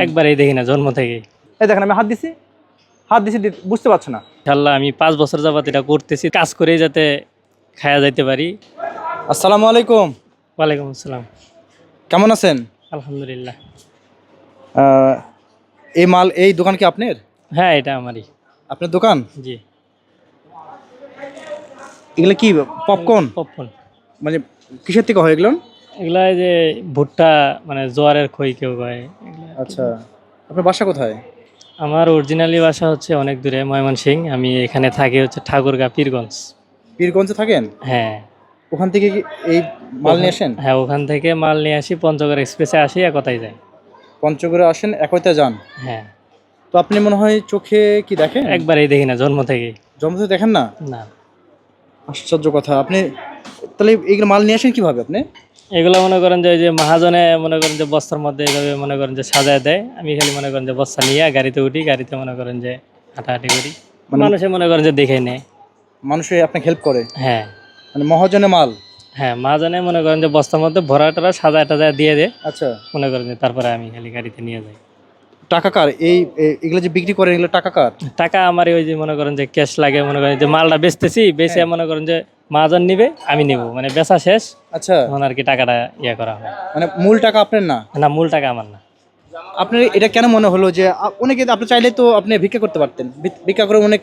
একবারেই দেখি না জন্ম থেকে। এই দেখেন আমি হাত দিছি বুঝতে পারছো না। ইনশাআল্লাহ আমি 5 বছর যাবত এটা করতেছি, কাজ করেই যাতে খায়া যাইতে পারি। আসসালামু আলাইকুম। ওয়ালাইকুম আসসালাম। কেমন আছেন? আলহামদুলিল্লাহ। এই দোকান কি আপনার? হ্যাঁ, এটা আমারই। আপনার দোকান? জি। এগুলো কি পপকর্ন? পপকর্ন। মানে কিসের থেকে হয় এগুলো? এগুলা এই যে ভুট্টা, মানে জোয়ারের খই কেউ কয় এগুলা। আচ্ছা, আপনার বাসা কোথায়? আমার অরিজিনালি বাসা হচ্ছে অনেক দূরে, ময়মনসিংহ। আমি এখানে থাকি হচ্ছে ঠাকুরগাঁ, পীরগঞ্জ। পীরগঞ্জে থাকেন? হ্যাঁ। ওখান থেকে কি এই মাল নিয়ে আসেন? হ্যাঁ, ওখান থেকে মাল নিয়ে আসি, পঞ্চগড় এক্সপ্রেসে আসি, একতাই যাই। পঞ্চগড়ে আসেন, একইতে যান? হ্যাঁ। তো আপনি মনে হয় চোখে কি দেখেন? একবারেই দেখি না জন্ম থেকে। জন্ম থেকে দেখেন না? না। আশ্চর্য কথা। আপনি তাহলে এইগুলো মাল নিয়ে আসেন কিভাবে আপনি? এগুলো মনে করেন যে ওই যে মহাজনে মনে করেন যে বস্তার মধ্যে এইভাবে মনে করেন যে সাজায় দেয়, আমি খালি মনে করেন যে বস্তা নিয়ে গাড়িতে উঠি, গাড়িতে মনে করেন যে হাঁটাহাঁটি করি, মানুষে মনে করেন যে দেখে নেয়। মানুষে আপনাকে হেল্প করে? হ্যাঁ। মানে মহাজনে মাল? হ্যাঁ, মহাজনে মনে করেন যে বস্তার মধ্যে ভরা টরা সাজায় টাজায় দিয়ে দেয়। আচ্ছা, মনে করেন যে তারপরে আমি খালি গাড়িতে নিয়ে যাই। টাকা কার? এগুলো যে বিক্রি করেন এগুলো টাকা কার? টাকা আমার ওই যে মনে করেন যে ক্যাশ লাগে, মনে করেন যে মালটা বেচতেছি, বেচে মনে করেন যে মহাজন নিবে, আমি নিব, মানে বেচা শেষ। আচ্ছা, তখন আর কি টাকাটা ইয়ে করা হয়। মানে মূল টাকা আপনার না? না, মূল টাকা আমার না। আপনার এটা কেন মনে হলো যে অনেকে আপনি চাইলে তো আপনি ভিক্ষা করতে পারতেন, ভিক্ষা করে অনেক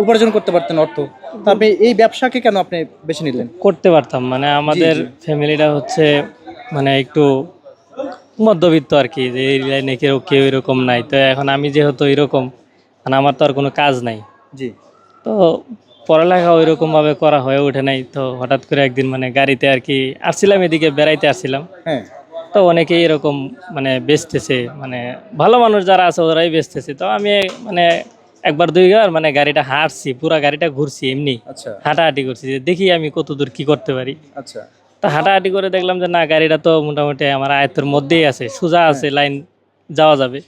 উপার্জন করতে পারতেন অর্থ, তো আপনি এই ব্যবসাকে কেন আপনি বেছে নিলেন? করতে পারতাম, মানে আমাদের ফ্যামিলিটা হচ্ছে মানে একটু মধ্যবিত্ত আর কি, যে এই লাইনে কেউ কেউ এরকম নাই। তো এখন আমি যেহেতু এরকম, মানে আমার তো আর কোনো কাজ নাই। জি। তো পড়ালেখা ওই রকমভাবে করা হয়ে ওঠে নাই। তো হঠাৎ করে একদিন মানে গাড়িতে আর কি আসছিলাম, এদিকে বেড়াইতে আসছিলাম। হ্যাঁ। তো অনেকেই এরকম মানে বেচতেছে, মানে ভালো মানুষ যারা আছে ওরাই বেচতেছে। তো আমি মানে একবার দুইবার মানে গাড়িটা হাঁটছি, পুরা গাড়িটা ঘুরছি, এমনি আচ্ছা হাঁটাহাঁটি করছি যে দেখি আমি কত দূর কি করতে পারি। আচ্ছা। তো হাঁটাহাঁটি করে দেখলাম যে না, গাড়িটা তো মোটামুটি আমার আয়ত্তের মধ্যেই আছে, সোজা আছে, লাইন যাওয়া যাবে।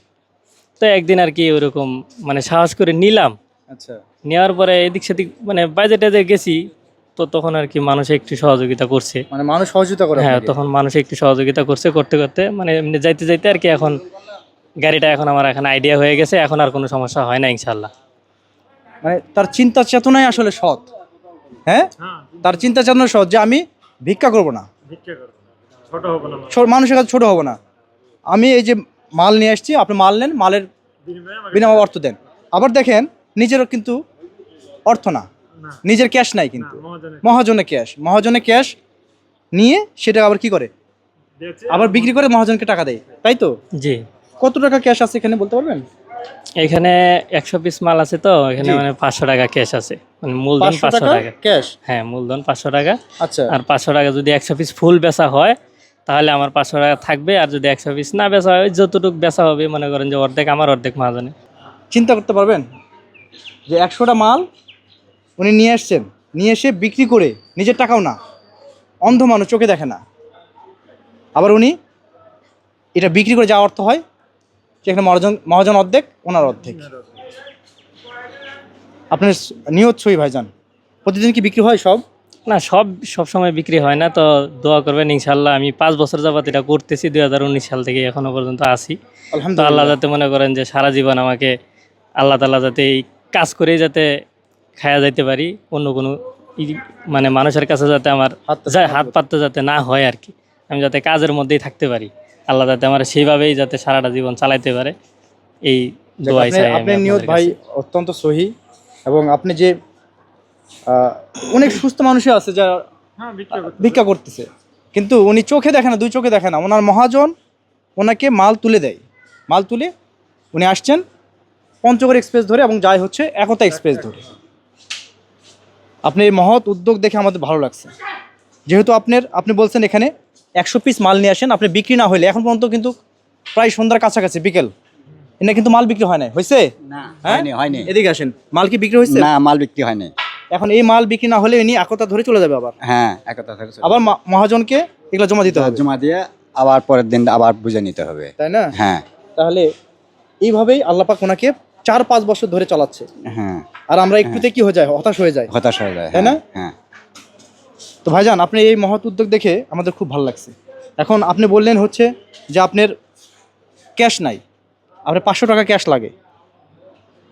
তো একদিন আর কি ওরকম মানে সাহস করে নিলাম। আচ্ছা। নেওয়ার পরে এদিক সেদিক মানে বাজেটে গেছি। তো তখন আর কি মানুষ একটু সহযোগিতা করছে। মানে মানুষ সহযোগিতা করে? হ্যাঁ, তখন মানুষ একটু সহযোগিতা করছে, করতে করতে মানে এমনি যাইতে যাইতে আর কি এখন গাড়িটা এখন আমার এখন আইডিয়া হয়ে গেছে, এখন আর কোনো সমস্যা হয় না ইনশাল্লাহ। মানে তার চিন্তা চেতনাই আসলে সৎ। হ্যাঁ, তার চিন্তা চেতনা সৎ যে আমি ভিক্ষা করব না, মানুষের কাছে ছোট হব না। আমি এই যে মাল নিয়ে আসছি, আপনি মাল নেন, মালের বিনিময়ে অর্থ দেন। আবার দেখেন নিজেরও কিন্তু অর্থ না, নিজের ক্যাশ নাই, কিন্তু মহাজনে ক্যাশ নিয়ে সেটা আবার কি করে, আবার বিক্রি করে মহাজনকে টাকা দেয়, তাই তো? জি। কত টাকা ক্যাশ আছে এখানে বলতে পারবেন? এখানে 100 পিস মাল আছে, তো এখানে মানে 500 টাকা ক্যাশ আছে, মানে মূলধন 500 টাকা ক্যাশ। হ্যাঁ, মূলধন 500 টাকা। আচ্ছা। আর 500 টাকা যদি 100 পিস ফুল বেচা হয় তাহলে আমার 500 টাকা থাকবে, আর যদি 100 পিস না বেচা হয়, যতটুকু বেচা হবে মনে করেন যে অর্ধেক আমার, অর্ধেক মহাজনে। চিন্তা করতে পারবেন যে 100টা মাল উনি নিয়ে আসছেন, নিয়ে এসে বিক্রি করে, নিজের টাকাও না, অন্ধ মানুষ, চোখে দেখে না, আবার উনি এটা বিক্রি করে যা অর্থ হয় সেখানে মহাজন অর্ধেক, ওনার অর্ধেক। আপনার নিয়ত সই ভাইজান? প্রতিদিন কি বিক্রি হয় সব? না, সব সময় বিক্রি হয় না। তো দোয়া করবেন ইনশাল্লাহ। আমি 5 বছর যাবত এটা করতেছি, 2019 সাল থেকে এখনো পর্যন্ত আছি। তো আল্লাহ যাতে মনে করেন যে সারা জীবন আমাকে আল্লাহ তাআলা যাতে এই কাজ করেই যাতে খায়া যাইতে পারি, অন্য কোনো মানে মানুষের কাছে যাতে আমার হাত পাততে যাতে না হয় আর কি, আমি যাতে কাজের মধ্যেই থাকতে পারি, আল্লাহ যাতে আমার সেইভাবেই যাতে সারাটা জীবন চালাইতে পারে, এই দোয়াই চাই। আপনার নিয়ত ভাই অত্যন্ত সহি। এবং আপনি যে অনেক সুস্থ মানুষই আছে যারা ভিক্ষা করতেছে, কিন্তু উনি চোখে দেখে না, দুই চোখে দেখে না, ওনার মহাজন ওনাকে মাল তুলে দেয়। মাল তুলে উনি আসছেন পঞ্চগড় এক্সপ্রেস ধরে এবং যাই হচ্ছে একতা এক্সপ্রেস ধরে। আপনি এই মহৎ উদ্যোগ দেখে আমাদের ভালো লাগছে। যেহেতু আপনি বলছেন এখানে 100 পিস মাল নিয়ে আসেন, আপনি বিক্রি না হলে এখন পর্যন্ত কিন্তু প্রায় সন্ধ্যার কাছাকাছি, বিকেল, এটা কিন্তু মাল বিক্রি হয় না, হয়েছে? হয়নি। এদিকে আসেন, মাল কি বিক্রি হয়েছে? না, মাল বিক্রি হয়নি। এখন এই মাল বিক্রি না হলে ইনি একতা ধরে চলে যাবে আবার। হ্যাঁ, একতা থাকে, আবার মহাজনকে এগুলো জমা দিতে হবে, জমা দিয়ে আবার পরের দিন আবার বুঝে নিতে হবে, তাই না? হ্যাঁ। তাহলে এইভাবেই আল্লাহ পাক ওনাকে 4-5 বছর ধরে চালাচ্ছে। হ্যাঁ। আর আমরা একটুতে কি হয়ে যায়, হতাশ হয়ে যায়, তাই না? হ্যাঁ। তো ভাইজান, আপনি এই মহৎ উদ্যোগ দেখে আমাদের খুব ভালো লাগছে। এখন আপনি বললেন হচ্ছে যে আপনার ক্যাশ নাই, আপনার 500 টাকা ক্যাশ লাগে।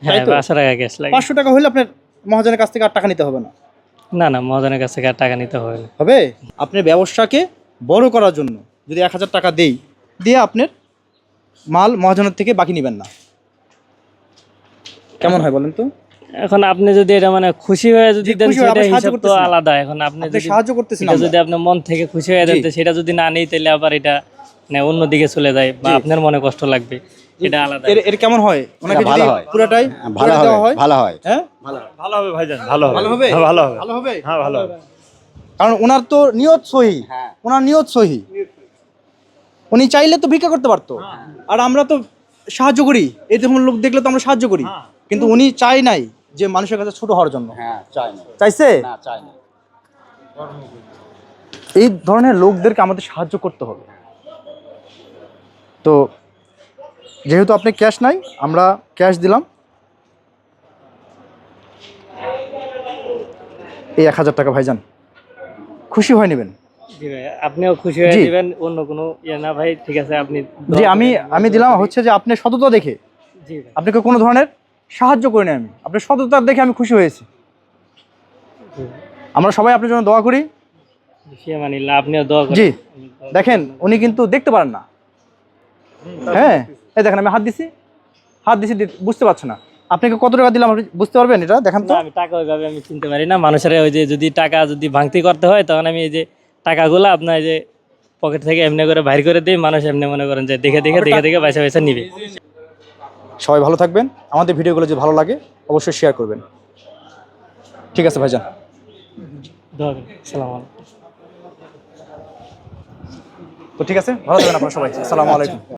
হ্যাঁ, তাই তো? 500 টাকা ক্যাশ লাগে। 500 টাকা হলে আপনার মহাজনের কাছ থেকে আর টাকা নিতে হবে না। না না, মহাজনের কাছ থেকে আর টাকা নিতে হবে না। হবে? আপনার ব্যবসাকে বড় করার জন্য যদি 1000 টাকা দেই, দিয়ে আপনার মাল মহাজনের থেকে বাকি নেবেন না, কেমন হয় বলেন তো? এখন আপনি যদি এটা মানে খুশি হয়ে যদি জি, দেন, খুশি হয়ে সেটা আবার সাহায্য হিসাব তো করতেছি না। আলাদা। এখন আপনি আপনি যদি সাহায্য করতেছেন এটা আমরা। যদি আপনার মন থেকে খুশি হয়ে দেন, জি। তো সেটা যদি না নেই, তাহলে আবার এটা মানে অন্যদিকে চলে যায় বা জি। আপনার মনে কষ্ট লাগবে, এটা আলাদা। এর কেমন হয়? ওনাকে ভালো যদি হয়। পুরোটাই ভালো পুরোটা দেওয়া হবে, হয়, ভালো হয়। হ্যাঁ ভালো হবে ভাইজান, ভালো হবে, ভালো হবে? হ্যাঁ, ভালো হবে, ভালো হবে? হ্যাঁ ভালো হবে। কারণ ওনার তো নিয়ত সহি, হ্যাঁ। ওনার নিয়ত সহি। উনি চাইলে তো ভিক্ষা করতে পারতো, আর আমরা তো সাহায্য করি, এই ধরনের লোক দেখলে তো আমরা সাহায্য করি, কিন্তু উনি চাই নাই যে মানুষের কাছে ছোট হওয়ার জন্য। হ্যাঁ, চাই না। চাইছে? না, চাই না। এই ধরনের লোকদেরকে আমাদের সাহায্য করতে হবে। তো যেহেতু আপনি ক্যাশ নাই, আমরা ক্যাশ দিলাম, এই 1000 টাকা ভাইজান, খুশি হয়ে নেবেন। জি ভাই, আপনিও খুশি হয়ে জি। দিবেন, অন্য কোনো ইয়ে না ভাই। ঠিক আছে, আপনি জি, আমি দিলাম হচ্ছে যে আপনি সততা দেখে, জি ভাই, আপনাকে কোনো ধরনের সাহায্য করিনি আমি, আপনার সততা দেখে আমি খুশি হয়েছি। আমরা সবাই আপনার জন্য দোয়া করি। ফিয়ামানিল্লাহ, আপনিও দোয়া করেন। জি, দেখেন উনি কিন্তু দেখতে পারেন না, হ্যাঁ এই দেখেন আমি হাত দিছি বুঝতে পারছে না। আপনাকে কত টাকা দিলাম আপনি বুঝতে পারবেন? এটা দেখেন তো। না, আমি টাকা ওইভাবে আমি চিনতে পারি না। মানুষের ওই যে যদি টাকা যদি ভাঙতি করতে হয়, তখন আমি এই যে টাকাগুলো আপনার এই যে পকেট থেকে এমনি করে বাইর করে দিই, মানুষ এমনি মনে করেন যে দেখে পয়সা পয়সা নিবে। সবাই ভালো থাকবেন, আমাদের ভিডিওগুলো যদি ভালো লাগে অবশ্যই শেয়ার করবেন। ঠিক আছে ভাইজান, দোয়া করেন। আসসালামু আলাইকুম। তো ঠিক আছে, ভালো থাকবেন আপনারা সবাই। আসসালামু আলাইকুম।